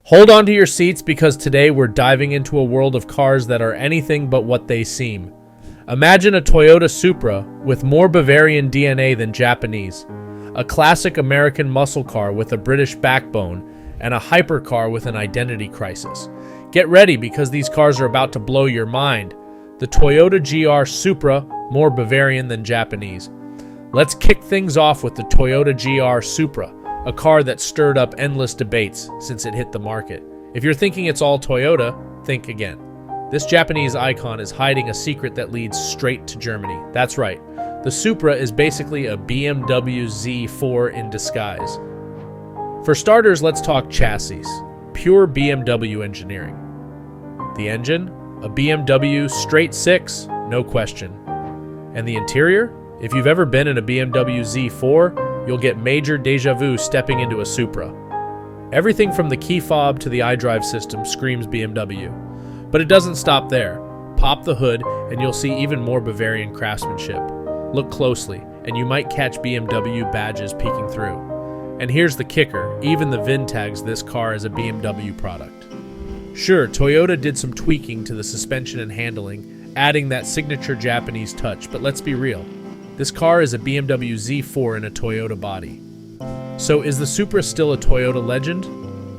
Hold on to your seats because today we're diving into a world of cars that are anything but what they seem. Imagine a Toyota Supra with more Bavarian DNA than Japanese, a classic American muscle car with a British backbone, and a hypercar with an identity crisis. Get ready because these cars are about to blow your mind. The Toyota GR Supra, more Bavarian than Japanese. Let's kick things off with the Toyota GR Supra, a car that stirred up endless debates since it hit the market. If you're thinking it's all Toyota, think again. This Japanese icon is hiding a secret that leads straight to Germany. That's right, the Supra is basically a BMW Z4 in disguise. For starters, let's talk chassis. Pure BMW engineering. The engine? A BMW straight 6, no question. And the interior? If you've ever been in a BMW Z4, you'll get major deja vu stepping into a Supra. Everything from the key fob to the iDrive system screams BMW. But it doesn't stop there. Pop the hood and you'll see even more Bavarian craftsmanship. Look closely and you might catch BMW badges peeking through. And here's the kicker, even the VIN tags this car is a BMW product. Sure, Toyota did some tweaking to the suspension and handling, adding that signature Japanese touch, but let's be real. This car is a BMW Z4 in a Toyota body. So is the Supra still a Toyota legend?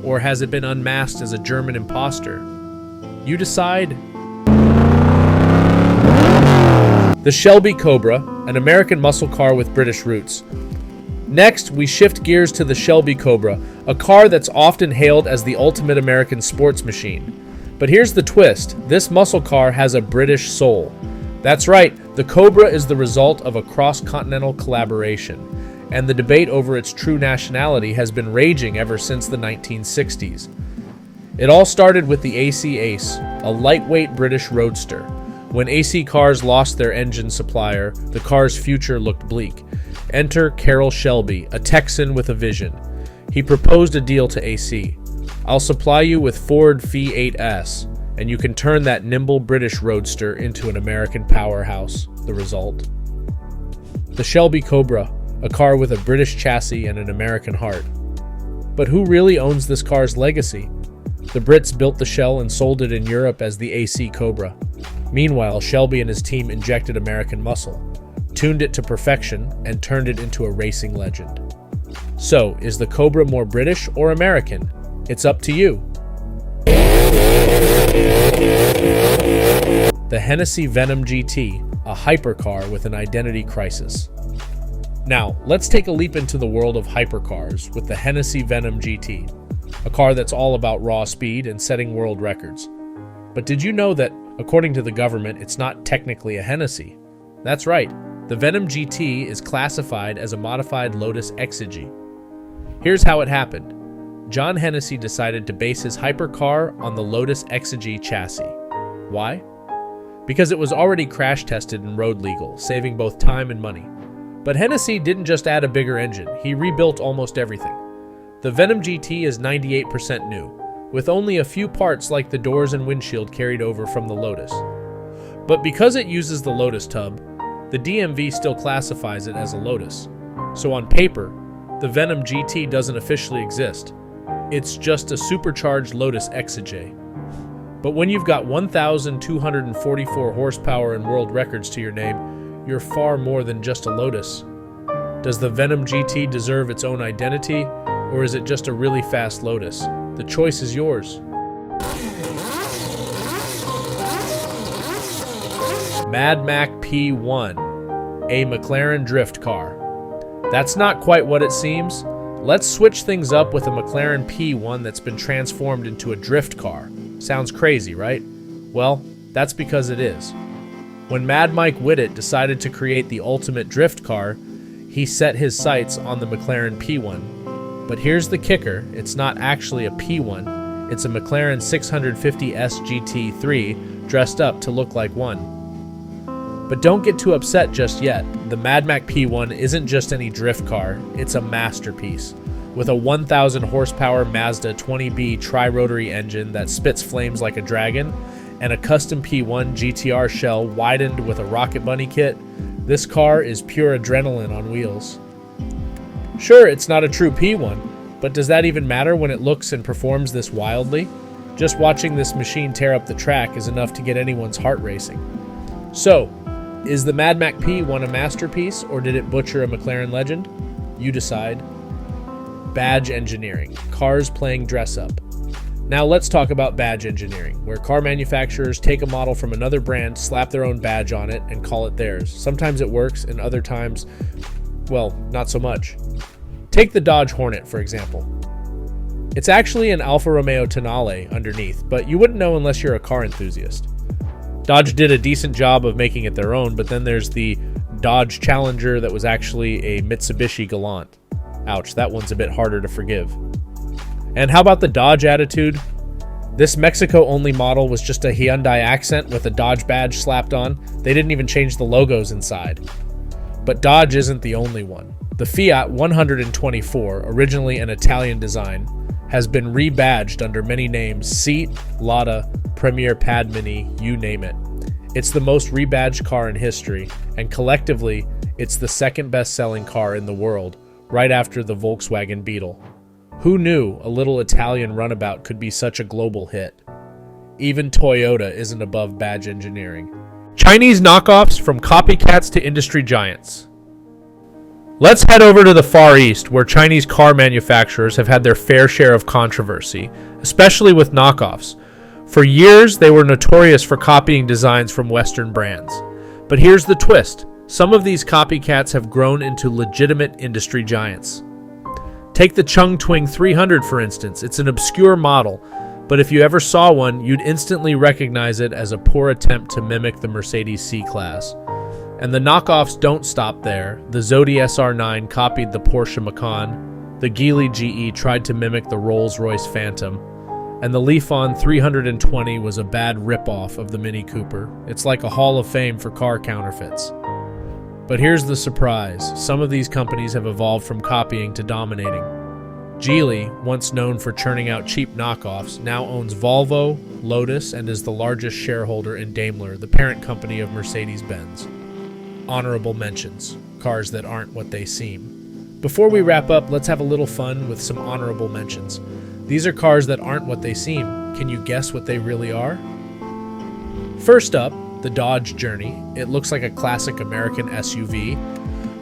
Or has it been unmasked as a German imposter? You decide. The Shelby Cobra, an American muscle car with British roots. Next, we shift gears to the Shelby Cobra, a car that's often hailed as the ultimate American sports machine. But here's the twist, this muscle car has a British soul. That's right, the Cobra is the result of a cross-continental collaboration, and the debate over its true nationality has been raging ever since the 1960s. It all started with the AC Ace, a lightweight British roadster. When AC cars lost their engine supplier, the car's future looked bleak. Enter Carroll Shelby, a Texan with a vision. He proposed a deal to AC. I'll supply you with Ford F8S, and you can turn that nimble British roadster into an American powerhouse. The result? The Shelby Cobra, a car with a British chassis and an American heart. But who really owns this car's legacy? The Brits built the shell and sold it in Europe as the AC Cobra. Meanwhile, Shelby and his team injected American muscle, tuned it to perfection, and turned it into a racing legend. So, is the Cobra more British or American? It's up to you. The Hennessy Venom GT, a hypercar with an identity crisis. Now, let's take a leap into the world of hypercars with the Hennessy Venom GT, a car that's all about raw speed and setting world records. But did you know that, according to the government, it's not technically a Hennessy? That's right, the Venom GT is classified as a modified Lotus Exige. Here's how it happened. John Hennessy decided to base his hypercar on the Lotus Exige chassis. Why? Because it was already crash tested and road legal, saving both time and money. But Hennessy didn't just add a bigger engine, he rebuilt almost everything. The Venom GT is 98% new, with only a few parts like the doors and windshield carried over from the Lotus. But because it uses the Lotus tub, the DMV still classifies it as a Lotus. So on paper, the Venom GT doesn't officially exist. It's just a supercharged Lotus Exige. But when you've got 1,244 horsepower and world records to your name, you're far more than just a Lotus. Does the Venom GT deserve its own identity, or is it just a really fast Lotus? The choice is yours. Mad Max P1, a McLaren drift car. That's not quite what it seems. Let's switch things up with a McLaren P1 that's been transformed into a drift car. Sounds crazy, right? Well, that's because it is. When Mad Mike Whittet decided to create the ultimate drift car, he set his sights on the McLaren P1. But here's the kicker, it's not actually a P1, it's a McLaren 650S GT3 dressed up to look like one. But don't get too upset just yet. The Mad Max P1 isn't just any drift car, it's a masterpiece. With a 1,000 horsepower Mazda 20B tri-rotary engine that spits flames like a dragon, and a custom P1 GTR shell widened with a Rocket Bunny kit, this car is pure adrenaline on wheels. Sure, it's not a true P1, But does that even matter when it looks and performs this wildly? Just watching this machine tear up the track is enough to get anyone's heart racing. So, is the Mad Mac P1 a masterpiece, or did it butcher a McLaren legend? You decide. Badge engineering. Cars playing dress up. Now let's talk about badge engineering, where car manufacturers take a model from another brand, slap their own badge on it, and call it theirs. Sometimes it works, and other times, well, not so much. Take the Dodge Hornet, for example. It's actually an Alfa Romeo Tonale underneath, but you wouldn't know unless you're a car enthusiast. Dodge did a decent job of making it their own, but then there's the Dodge Challenger that was actually a Mitsubishi Galant. Ouch, that one's a bit harder to forgive. And how about the Dodge attitude? This Mexico-only model was just a Hyundai accent with a Dodge badge slapped on. They didn't even change the logos inside. But Dodge isn't the only one. The Fiat 124, originally an Italian design, has been rebadged under many names: Seat, Lotta, Premier Padmini, you name it. It's the most rebadged car in history, and collectively, it's the second best-selling car in the world, right after the Volkswagen Beetle. Who knew a little Italian runabout could be such a global hit? Even Toyota isn't above badge engineering. Chinese knockoffs from copycats to industry giants. Let's head over to the Far East, where Chinese car manufacturers have had their fair share of controversy, especially with knockoffs. For years, they were notorious for copying designs from Western brands. But here's the twist. Some of these copycats have grown into legitimate industry giants. Take the Chongqing 300, for instance. It's an obscure model, but if you ever saw one, you'd instantly recognize it as a poor attempt to mimic the Mercedes C-Class. And the knockoffs don't stop there. The Zodi SR9 copied the Porsche Macan, the Geely GE tried to mimic the Rolls-Royce Phantom, and the Lifan 320 was a bad ripoff of the Mini Cooper. It's like a hall of fame for car counterfeits. But here's the surprise. Some of these companies have evolved from copying to dominating. Geely, once known for churning out cheap knockoffs, now owns Volvo, Lotus, and is the largest shareholder in Daimler, the parent company of Mercedes-Benz. Honorable mentions. Cars that aren't what they seem. Before we wrap up, let's have a little fun with some honorable mentions. These are cars that aren't what they seem. Can you guess what they really are? First up, the Dodge Journey. It looks like a classic American SUV,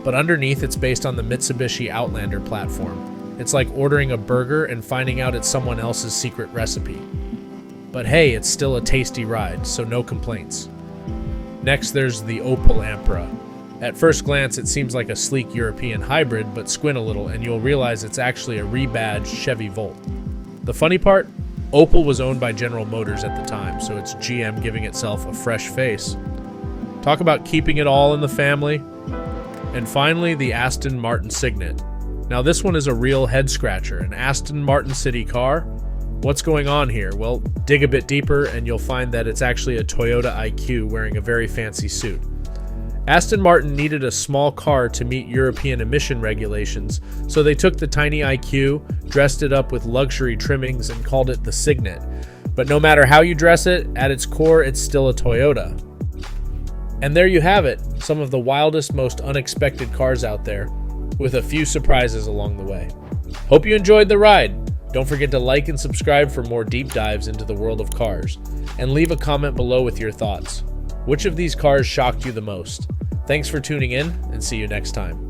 but underneath it's based on the Mitsubishi Outlander platform. It's like ordering a burger and finding out it's someone else's secret recipe. But hey, it's still a tasty ride, so no complaints. Next, there's the Opel Ampera. At first glance, it seems like a sleek European hybrid, but squint a little and you'll realize it's actually a rebadged Chevy Volt. The funny part? Opel was owned by General Motors at the time, so it's GM giving itself a fresh face. Talk about keeping it all in the family. And finally, the Aston Martin Signet. Now this one is a real head-scratcher, an Aston Martin city car. What's going on here? Well, dig a bit deeper and you'll find that it's actually a Toyota IQ wearing a very fancy suit. Aston Martin needed a small car to meet European emission regulations, so they took the tiny IQ, dressed it up with luxury trimmings, and called it the Signet. But no matter how you dress it, at its core, it's still a Toyota. And there you have it, some of the wildest, most unexpected cars out there, with a few surprises along the way. Hope you enjoyed the ride. Don't forget to like and subscribe for more deep dives into the world of cars, and leave a comment below with your thoughts. Which of these cars shocked you the most? Thanks for tuning in, and see you next time.